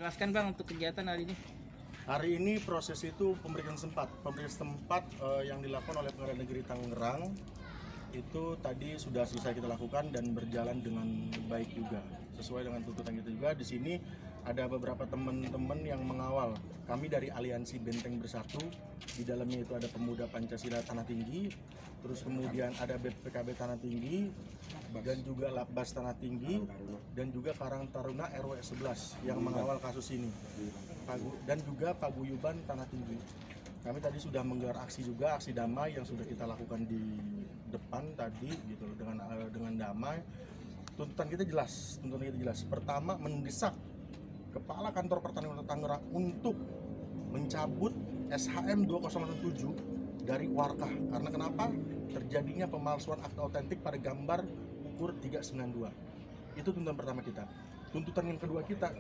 Jelaskan Bang untuk kegiatan hari ini. Hari ini proses itu pemberian tempat yang dilakukan oleh Pengadilan Negeri Tangerang itu tadi sudah selesai kita lakukan dan berjalan dengan baik juga sesuai dengan tuntutan kita juga. Di sini ada beberapa teman-teman yang mengawal kami dari Aliansi Benteng Bersatu. Di dalamnya itu ada Pemuda Pancasila Tanah Tinggi, terus kemudian ada BPKB Tanah Tinggi, dan juga Labbas Tanah Tinggi, dan juga Karang Taruna RW 11 yang mengawal kasus ini, dan juga Paguyuban Tanah Tinggi. Kami tadi sudah menggelar aksi juga, aksi damai yang sudah kita lakukan di depan tadi gitu dengan damai. Tuntutan kita jelas. Pertama, mendesak Kepala Kantor Pertanian Kota Tangerang untuk mencabut SHM 2007 dari Warkah. Karena kenapa? Terjadinya pemalsuan akta otentik pada gambar ukur 392. Itu tuntutan pertama kita. Tuntutan yang kedua kita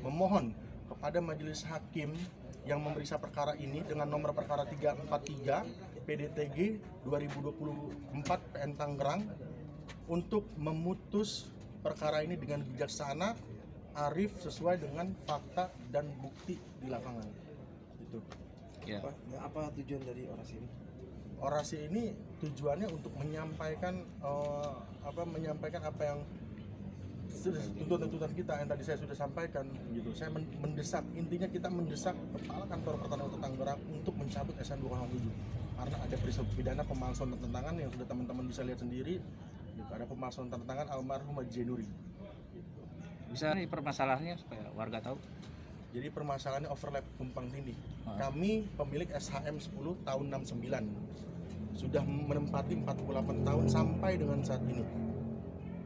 memohon kepada Majelis Hakim yang memeriksa perkara ini dengan nomor perkara 343 PDTG 2024 PN Tangerang untuk memutus perkara ini dengan bijaksana, arif, sesuai dengan fakta dan bukti di lapangan. Itu. Ya. Apa tujuan dari orasi ini? Orasi ini tujuannya untuk menyampaikan apa yang tuntutan kita yang tadi saya sudah sampaikan gitu. Saya mendesak, intinya kita mendesak Kepala Kantor Pertanian Kota Tangerang untuk mencabut SHM 207 karena ada peristiwa pidana pemalsuan tanda tangan yang sudah teman-teman bisa lihat sendiri gitu. Ada pemalsuan tanda tangan almarhum Haji Nuri gitu. Bisa nih permasalahannya supaya warga tahu. Jadi permasalahannya overlap tumpang tindih. Kami pemilik SHM 10 tahun 69 sudah menempati 48 tahun sampai dengan saat ini.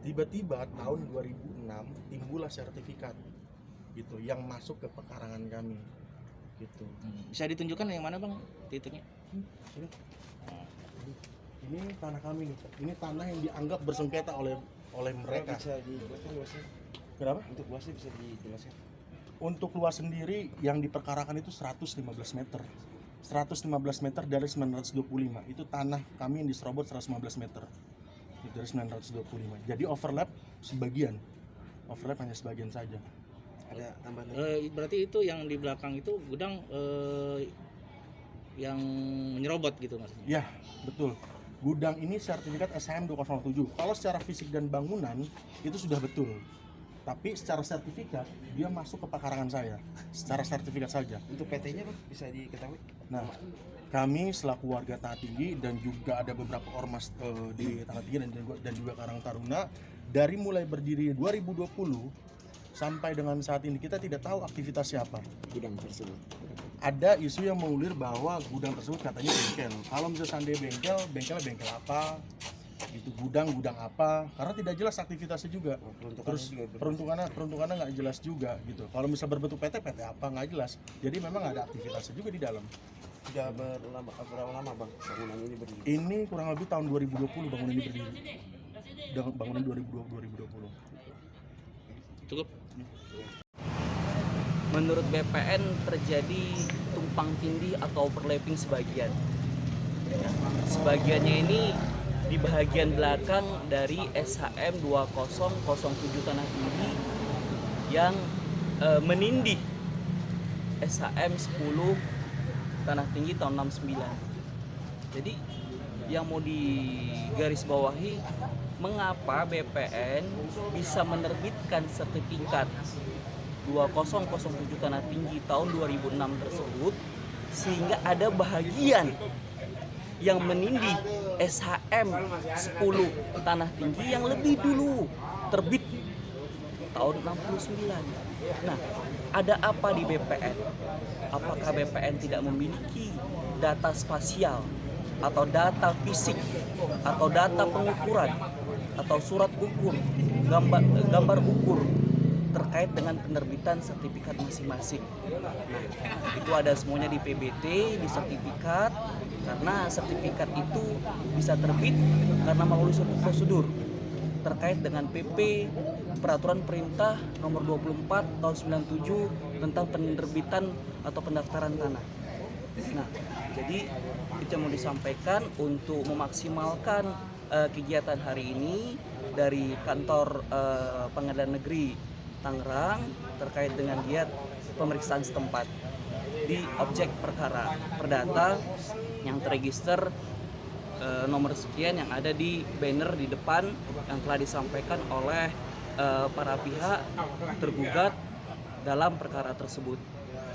Tiba-tiba tahun 2006 timbullah sertifikat gitu yang masuk ke pekarangan kami gitu. Bisa ditunjukkan yang mana Bang titiknya? Ini tanah kami nih. Ini tanah yang dianggap bersengketa oleh mereka. Bisa dijelaskan luasnya? Kenapa? Untuk luasnya bisa dijelaskan? Untuk luas sendiri yang diperkarakan itu 115 meter. 115 meter dari 925. Itu tanah kami yang diserobot 115 meter. Dari 925. Jadi overlap hanya sebagian saja. Ada tambahan? Berarti itu yang di belakang itu gudang yang menyerobot gitu maksudnya? Ya, betul. Gudang ini sertifikat SHM 207. Kalau secara fisik dan bangunan itu sudah betul. Tapi secara sertifikat dia masuk ke pekarangan saya. Secara sertifikat saja. Untuk PT-nya Pak bisa diketahui? Nah, kami selaku warga Tanah Tinggi dan juga ada beberapa ormas di Tanah Tinggi dan juga Karang Taruna, dari mulai berdiri 2020 sampai dengan saat ini kita tidak tahu aktivitas siapa Gudang tersebut. Ada isu yang mengulir bahwa gudang tersebut katanya bengkel. Kalau misalnya seandainya bengkelnya bengkel apa? Itu gudang apa? Karena tidak jelas aktivitasnya juga. Terus peruntukannya nggak jelas juga gitu. Kalau misalnya berbentuk PT apa nggak jelas. Jadi memang ada aktivitasnya juga di dalam. Sudah berapa lama Bang bangunan ini berdiri? Ini kurang lebih tahun 2020 bangunan ini berdiri. Bangunan 2020. Cukup. Menurut BPN terjadi tumpang tindih atau overlapping sebagian. Sebagiannya ini di bagian belakang dari SHM 2007 Tanah Tinggi yang menindih SHM 10 Tanah Tinggi tahun 69. Jadi yang mau digarisbawahi, mengapa BPN bisa menerbitkan sertifikat 2007 Tanah Tinggi tahun 2006 tersebut sehingga ada bahagian yang menindih SHM 10 Tanah Tinggi yang lebih dulu terbit tahun 69. Nah, ada apa di BPN? Apakah BPN tidak memiliki data spasial atau data fisik atau data pengukuran atau surat ukur, gambar ukur terkait dengan penerbitan sertifikat masing-masing? Nah, itu ada semuanya di PBT, di sertifikat, karena sertifikat itu bisa terbit karena melalui suatu prosedur terkait dengan PP Peraturan Perintah Nomor 24 Tahun 97 tentang penerbitan atau pendaftaran tanah. Nah, jadi itu yang mau disampaikan untuk memaksimalkan kegiatan hari ini dari kantor Pengadilan Negeri Tangerang terkait dengan giat pemeriksaan setempat di objek perkara perdata yang terregister nomor sekian yang ada di banner di depan yang telah disampaikan oleh para pihak tergugat dalam perkara tersebut.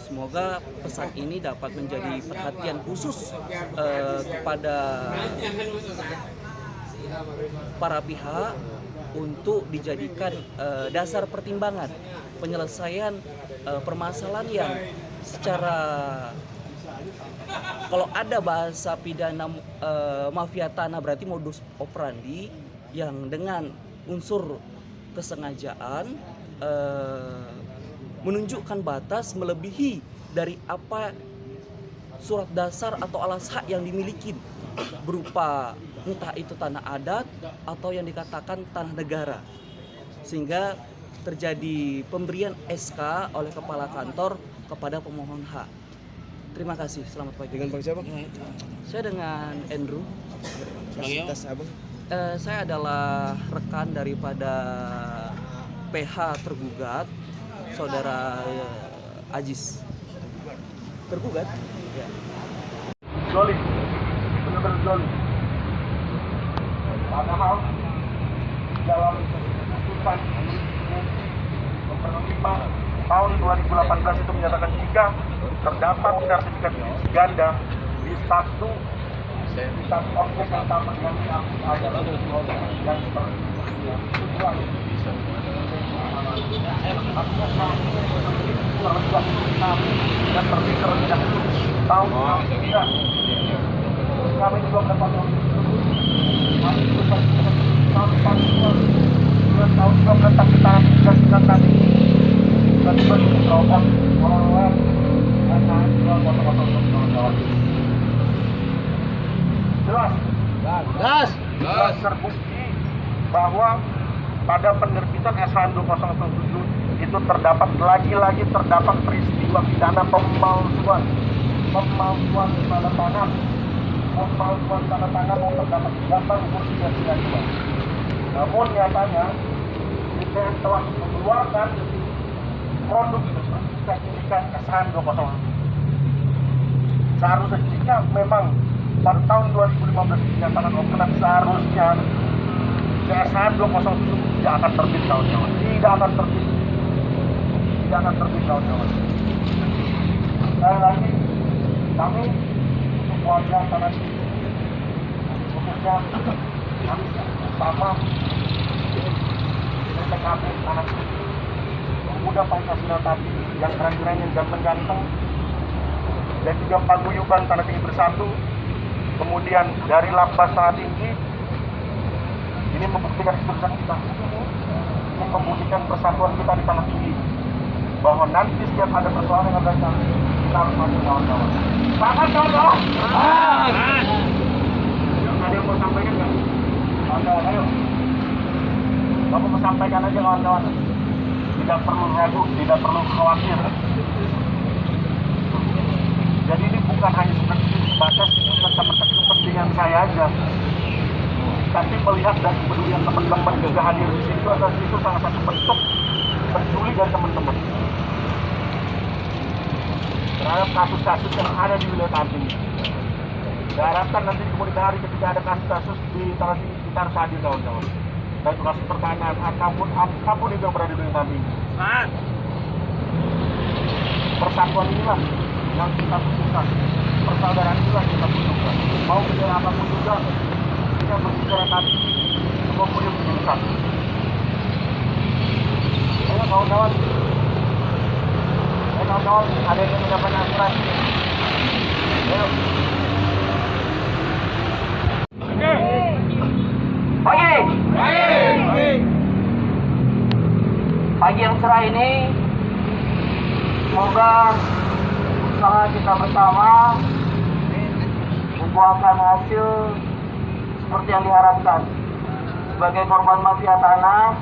Semoga pesan ini dapat menjadi perhatian khusus kepada para pihak untuk dijadikan dasar pertimbangan penyelesaian permasalahan yang secara, kalau ada bahasa pidana mafia tanah berarti modus operandi yang dengan unsur kesengajaan menunjukkan batas melebihi dari apa surat dasar atau alas hak yang dimiliki berupa entah itu tanah adat atau yang dikatakan tanah negara, sehingga terjadi pemberian SK oleh kepala kantor kepada pemohon hak. Terima kasih, selamat pagi. Dengan Bang siapa? Saya dengan Andrew. Kapasitas abang? Saya adalah rekan daripada PH tergugat, saudara Ajis. Tergugat? Ya. Zolim, benar-benar zolim. Padahal dalam putusan nomor 5 tahun 2018 itu menyatakan jika terdapat sertifikat ganda di satu objek yang sama yang ada yang bertujuan dan terbit terlebih dahulu tahun 2009. Kami juga mendapat tahun juga tentang kita tadi dan juga diterobos oleh jelas terbukti bahwa pada penerbitan SHM 2007 itu terdapat lagi-lagi terdapat peristiwa pidana pemalsuan tanda tangan yang terdapat gambar kursi yang tidak dua. Namun nyatanya DPR telah mengeluarkan produk sertifikat SHM 207. Seharusnya jika memang pada tahun 2015 dinyatakan obsolete, seharusnya SHM 207 tidak akan terbit kawan-kawan. Tidak akan terbit kawan-kawan. Sekali lagi kami warga tanah khususnya kami sama PKB tanah pemuda Pancasila tadi yang keren-keren yang ganteng-ganteng dan juga paguyuban Tanah Tinggi Bersatu, kemudian dari Lapas Tanah Tinggi ini membuktikan keputusan kita, ini membuktikan persatuan kita di Tanah Tinggi, bahwa nanti setiap ada persoalan yang datang kita harus maju kawan-kawan. Semangat kawan-kawan! Ada yang mau sampaikan nggak? Kawan-kawan, ayo. Kamu mau sampaikan aja kawan-kawan. Tidak perlu ragu, tidak perlu khawatir. Jadi ini bukan hanya sebatas kepentingan saya aja, tapi melihat dan kepedulian teman-teman juga hadir di situ, atau itu salah satu bentuk peduli dari teman-teman terhadap kasus-kasus yang ada di wilayah Tanah Tinggi. Saya harapkan nanti di kemudian hari ketika ada kasus-kasus di Tanah Tinggi kita harus hadir kawan-kawan. Dan kasus pertanyaan apapun itu yang berada di wilayah Tanah Tinggi. Persatuan inilah yang kita butuhkan, persaudaraan inilah yang kita butuhkan. Mau bicara apapun juga, kita berbicara tadi, semua punya keputusan. Ayo kawan-kawan, ada yang mendapat aspirasi. Ayo. Pagi yang cerah ini, semoga usaha kita bersama membuahkan hasil seperti yang diharapkan. Sebagai korban mafia tanah,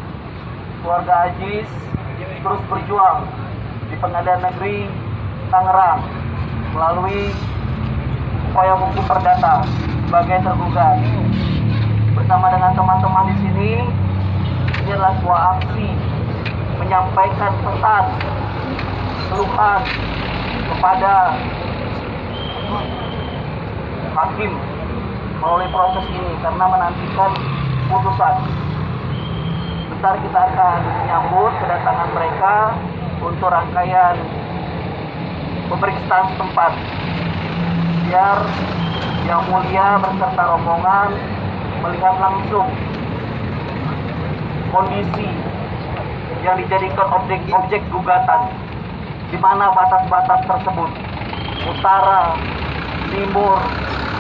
keluarga Ajis terus berjuang di Pengadilan Negeri Tangerang melalui upaya hukum perdata sebagai tergugat. Bersama dengan teman-teman di sini, ini adalah sebuah aksi menyampaikan pesan, keluhan kepada hakim melalui proses ini karena menantikan putusan. Bentar kita akan menyambut kedatangan mereka untuk rangkaian pemeriksaan setempat, biar Yang Mulia beserta rombongan melihat langsung kondisi yang dijadikan objek gugatan, di mana batas-batas tersebut, utara, timur,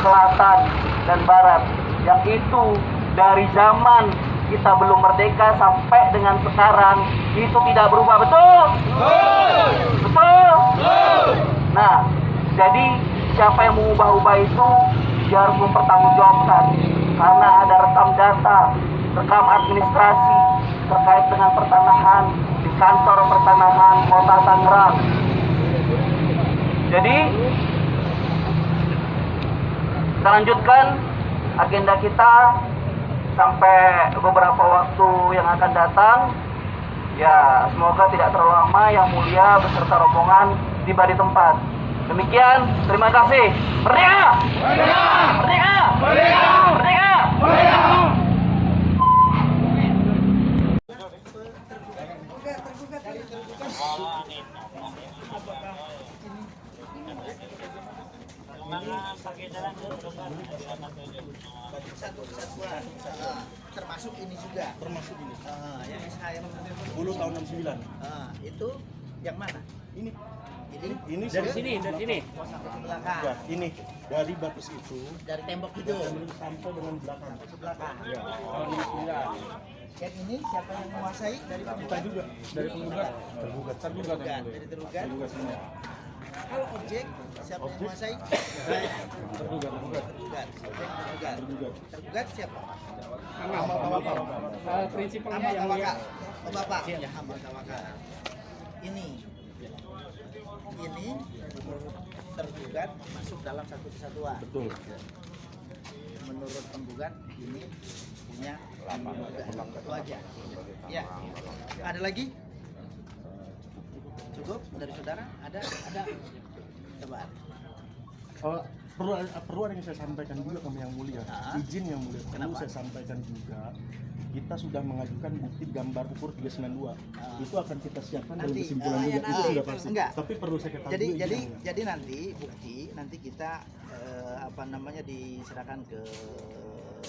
selatan, dan barat, yang itu dari zaman kita belum merdeka sampai dengan sekarang itu tidak berubah. Betul? Betul? Nah, jadi siapa yang mengubah-ubah itu dia harus mempertanggungjawabkan, karena ada rekam data, rekam administrasi terkait dengan pertanahan di kantor pertanahan Kota Tangerang. Jadi kita lanjutkan agenda kita sampai beberapa waktu yang akan datang. Ya, semoga tidak terlalu lama Yang Mulia beserta rombongan tiba di tempat. Demikian, terima kasih. Merdeka! Merdeka! Merdeka! Merdeka! Merdeka! Merdeka! Termasuk ini juga. Termasuk ini. Yang SHM 10 tahun 69. Itu yang mana? Ini Ini Dari sini, dari sini. belakang. ya, ini dari batas itu Dari tembok itu sampai dengan belakang. ke belakang. Ya. Yang ini siapa yang menguasai dari Kita juga dari penggugat. Tergugat. tergugat? Dari tergugat. Tergugat semua. Kalau objek siapa yang menguasai? Tergugat. Tergugat. Objek tergugat. Tergugat. Tergugat siapa? Amal tawakal. Prinsipalnya Amal yang tawakal. Oh, Bapak. Ya, amal tawakal. Ini menurut tergugat masuk dalam satu kesatuan. Betul. Menurut penggugat ini punya itu aja. Ya. Ada lagi? Cukup dari saudara? Ada? Coba. Perlu ada yang saya sampaikan juga ke Yang Mulia. Izin Yang Mulia. Perlu Kenapa? saya sampaikan juga. Kita sudah mengajukan bukti gambar ukur 392. Itu akan kita siapkan dalam Nanti, kesimpulan ya, juga. nanti. Itu sudah pasti. Enggak. Tapi perlu saya ketahui. Jadi izin jadi Yang Mulia. jadi nanti bukti nanti kita diserahkan ke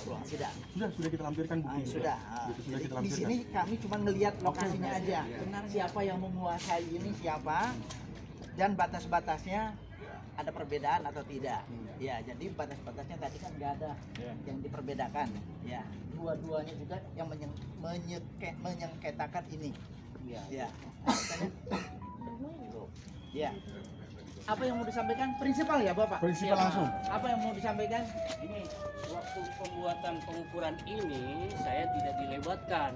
ruang sidang. Sudah kita lampirkan bukti. Sudah. Gitu, sudah Jadi kita di lampirkan. sini kami cuma ngelihat lokasinya aja. Siapa yang menguasai ini siapa dan batas-batasnya ada perbedaan atau tidak. Ya, jadi batas-batasnya tadi kan nggak ada yang diperbedakan. Ya, dua-duanya juga yang menyengketakan ini. Ya. Ya. Apa yang mau disampaikan? Prinsipal ya, Bapak? Prinsipal langsung. Apa yang mau disampaikan? ini waktu pembuatan pengukuran ini saya tidak dilebatkan,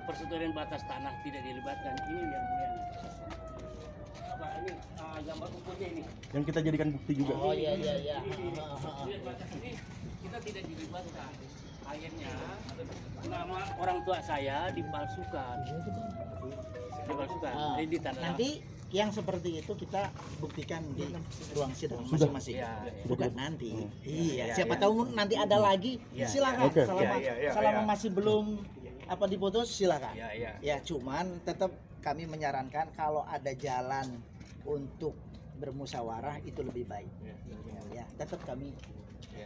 persetujuan batas tanah tidak dilibatkan. Ini yang mulia. Apa ini gambar ukurnya ini? Yang kita jadikan bukti juga. Oh iya. Persetujuan batas ini kita tidak dilibatkan. Akhirnya nama orang tua saya dipalsukan. Jadi di tanah. Nanti yang seperti itu kita buktikan di ruang sidang Sudah. masing-masing. Iya, Bukan nanti. Iya, Siapa iya. tahu nanti ada lagi, Iya, silakan. Oke. Selama masih belum diputus silakan. Iya. Ya, cuman tetap kami menyarankan kalau ada jalan untuk bermusyawarah itu lebih baik. Ya, tetap kami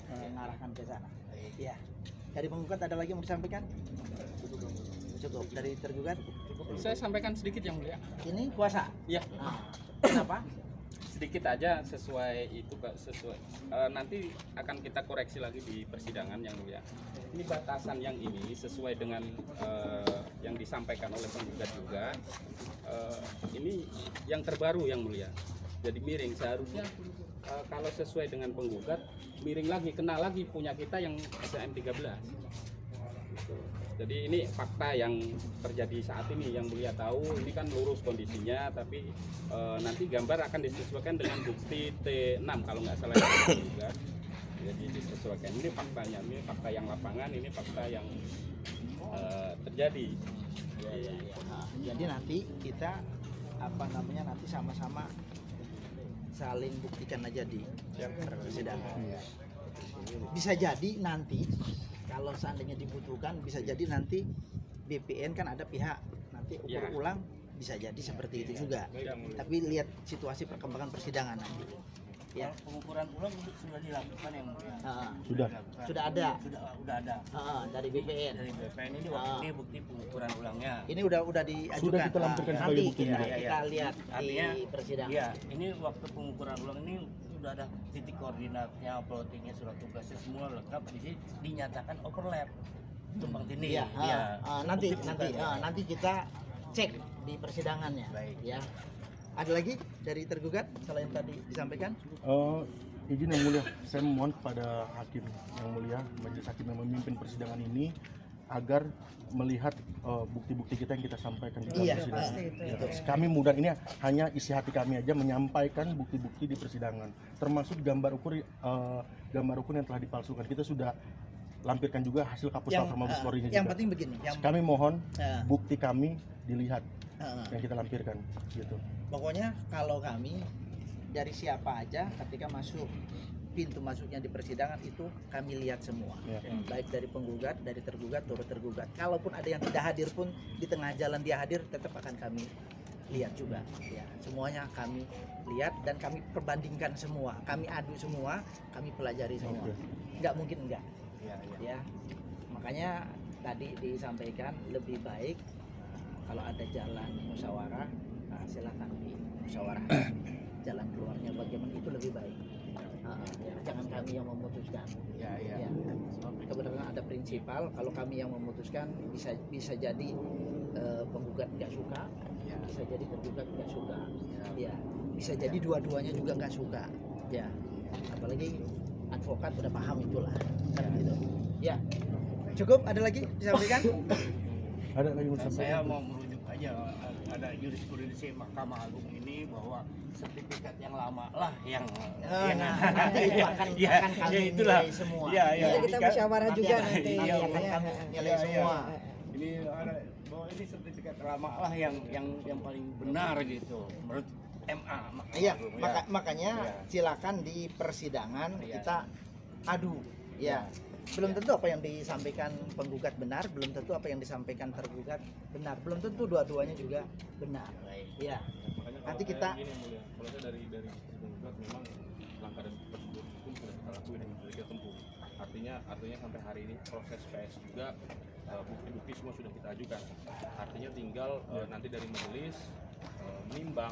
mengarahkan ke sana. Ya. Dari penggugat ada lagi yang mau disampaikan? Cukup. Dari tergugat? Saya sampaikan sedikit yang mulia. Ini kuasa. Ya, Kenapa? sedikit aja sesuai itu Pak, sesuai. Nanti akan kita koreksi lagi di persidangan yang mulia. Ini batasan yang ini sesuai dengan yang disampaikan oleh penggugat juga. Ini yang terbaru yang mulia. Jadi miring seharusnya kalau sesuai dengan penggugat miring lagi, kena lagi punya kita yang SHM 13. Gitu. Jadi ini fakta yang terjadi saat ini yang mulia tahu. Ini kan lurus kondisinya, tapi nanti gambar akan disesuaikan dengan bukti T6 kalau nggak salah juga. Jadi disesuaikan. Ini faktanya, ini fakta yang lapangan, ini fakta yang terjadi. Jadi nanti kita nanti sama-sama saling buktikan aja di persidangan. Bisa jadi nanti kalau seandainya dibutuhkan, bisa jadi nanti BPN kan ada pihak nanti ukur ulang, bisa jadi seperti itu juga. Tapi lihat situasi perkembangan persidangan nanti. Ya. Pengukuran ulang sudah dilakukan yang mulia. Sudah ada. Sudah ada. Dari BPN. Dari BPN ini ini bukti pengukuran ulangnya. Ini udah diajukan. Sudah kita lampirkan sebagai nanti bukti juga. kita lihat Artinya, di persidangan. Iya, ini waktu pengukuran ulang ini sudah ada titik koordinatnya, plottingnya, surat tugasnya semua lengkap. Di sini dinyatakan overlap. Tumpang tindih. Iya. Nanti kita cek di persidangannya. Baik. Ya. Ada lagi dari tergugat selain tadi disampaikan? Izin yang mulia, saya memohon kepada hakim yang mulia, majelis hakim yang memimpin persidangan ini agar melihat bukti-bukti kita yang kita sampaikan di dalam persidangan. Gitu. Kami mudah, ini hanya isi hati kami aja menyampaikan bukti-bukti di persidangan, termasuk gambar ukur yang telah dipalsukan. Kita sudah lampirkan juga hasil kapus lafor Mabes Polri juga. Yang penting begini. Kami mohon bukti kami dilihat yang kita lampirkan, gitu. Pokoknya kalau kami dari siapa aja ketika masuk pintu masuknya di persidangan itu kami lihat semua, baik dari penggugat, dari tergugat, turut tergugat. Kalaupun ada yang tidak hadir pun di tengah jalan dia hadir, tetap akan kami lihat juga. Ya, semuanya kami lihat dan kami perbandingkan semua, kami adu semua, kami pelajari semua. Nggak mungkin enggak. Ya, makanya tadi disampaikan lebih baik kalau ada jalan musyawarah, silakan di musyawarah. Jalan keluarnya bagaimana itu lebih baik. Jangan kami yang memutuskan. Ya. Kebetulan ada prinsipal, kalau kami yang memutuskan bisa jadi penggugat nggak suka, bisa jadi tergugat nggak suka, bisa jadi dua-duanya juga nggak suka, apalagi advokat udah paham itulah, kan gitu. Ya, cukup. Ada lagi disampaikan? Ada lagi mau disampaikan? Saya mau merujuk aja, ada jurisprudensi Mahkamah Agung ini bahwa sertifikat yang lama lah yang nanti itu akan kami nilai semua. Nanti kita musyawarah juga nanti akan kami nilai semua. Ini ada bahwa ini sertifikat lama lah yang paling benar gitu menurut MA. Iya, makanya silakan di persidangan kita adu. Ya. Belum tentu apa yang disampaikan penggugat benar, belum tentu apa yang disampaikan tergugat benar, belum tentu dua-duanya juga benar. Ya. Nanti kita kalau saya dari penggugat memang langkah dan prosedur hukum sudah kita lakuin yang sudah kita tempuh. Artinya sampai hari ini proses PS juga bukti-bukti semua sudah kita ajukan. Artinya tinggal nanti dari majelis menimbang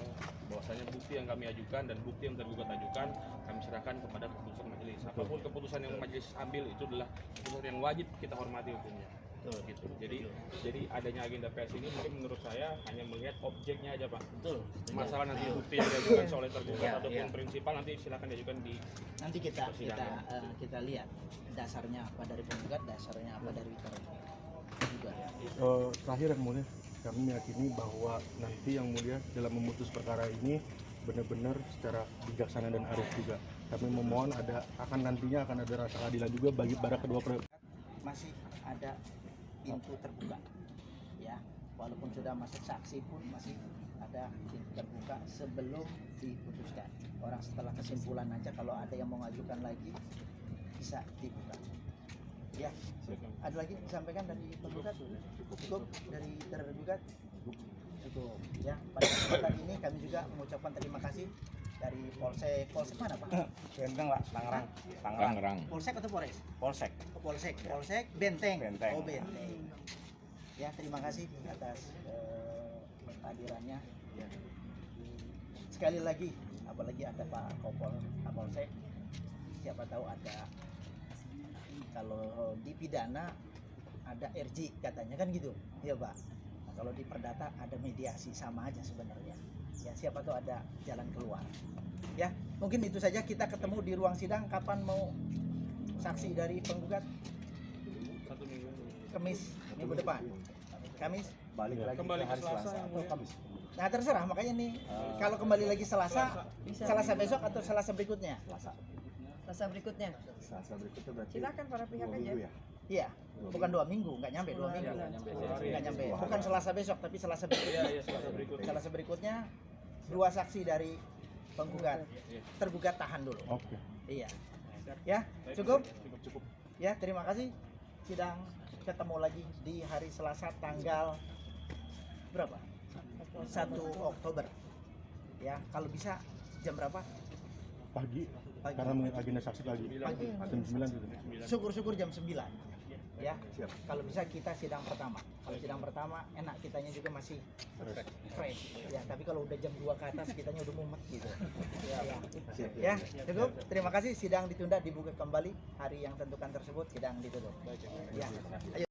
bahwasanya bukti yang kami ajukan dan bukti yang tergugat ajukan kami serahkan kepada keputusan majelis. Apapun keputusan yang majelis ambil itu adalah keputusan yang wajib kita hormati hukumnya. Gitu. Jadi adanya agenda PS ini mungkin menurut saya hanya melihat objeknya aja, Pak. Betul. Masalah nanti bukti yang diajukan oleh tergugat ataupun prinsipal nanti silakan diajukan di nanti kita lihat dasarnya apa dari penggugat, dasarnya apa dari tergugat. Terakhir yang mulia, kami meyakini bahwa nanti yang mulia dalam memutus perkara ini benar-benar secara bijaksana dan arif juga. Kami memohon nantinya akan ada rasa keadilan juga bagi para kedua masih ada pintu terbuka. Ya, walaupun sudah masuk saksi pun masih ada pintu terbuka sebelum diputuskan. Orang setelah kesimpulan aja kalau ada yang mau ngajukan lagi bisa dibuka. Ya, ada lagi disampaikan dari penggugat? Cukup dari tergugat? Cukup. Ya, pada kesempatan ini kami juga mengucapkan terima kasih dari Polsek mana Pak? Benteng Pak, Tangerang. Polsek atau Polres? Polsek. Polsek Benteng. Benteng. Oh Benteng. Ya, terima kasih atas kehadirannya. Ya. Sekali lagi, apalagi ada Pak Kapolsek, siapa tahu ada, kalau di pidana ada RJ katanya kan gitu, ya Pak. Nah, kalau di perdata ada mediasi, sama aja sebenarnya. Ya, siapa tahu ada jalan keluar. Ya, mungkin itu saja. Kita ketemu di ruang sidang. Kapan mau saksi dari penggugat? 1 minggu. Kamis minggu depan. Kamis Balik lagi kembali ke hari ke Selasa. Selasa atau Kamis? Nah, terserah. Makanya nih kalau kembali lagi Selasa besok atau Selasa berikutnya? Selasa. Selasa berikutnya. Selasa berikutnya berarti Silakan para pihak 2 aja. minggu ya. Iya, bukan 2 minggu, nggak nyampe 2 minggu. Nggak nyampe. Bukan Selasa besok, tapi Selasa berikutnya. Selasa berikutnya 2 saksi dari penggugat. Tergugat tahan dulu. Oke. Iya. Ya, cukup? Ya, terima kasih. Sidang ketemu lagi di hari Selasa tanggal berapa? 1 Oktober. Ya, kalau bisa jam berapa? Pagi. Pagi. Karena mengenai agenda saksi pagi. Pagi. Jam 9 gitu. Syukur-syukur jam 9. Ya. Kalau bisa kita sidang pertama. Kalau sidang pertama enak, kitanya juga masih fresh. Ya, tapi kalau udah jam 2 ke atas kitanya udah mumet gitu. Ya, cukup. Terima kasih, sidang ditunda, dibuka kembali hari yang tentukan tersebut, sidang ditutup. Ya. Ayo.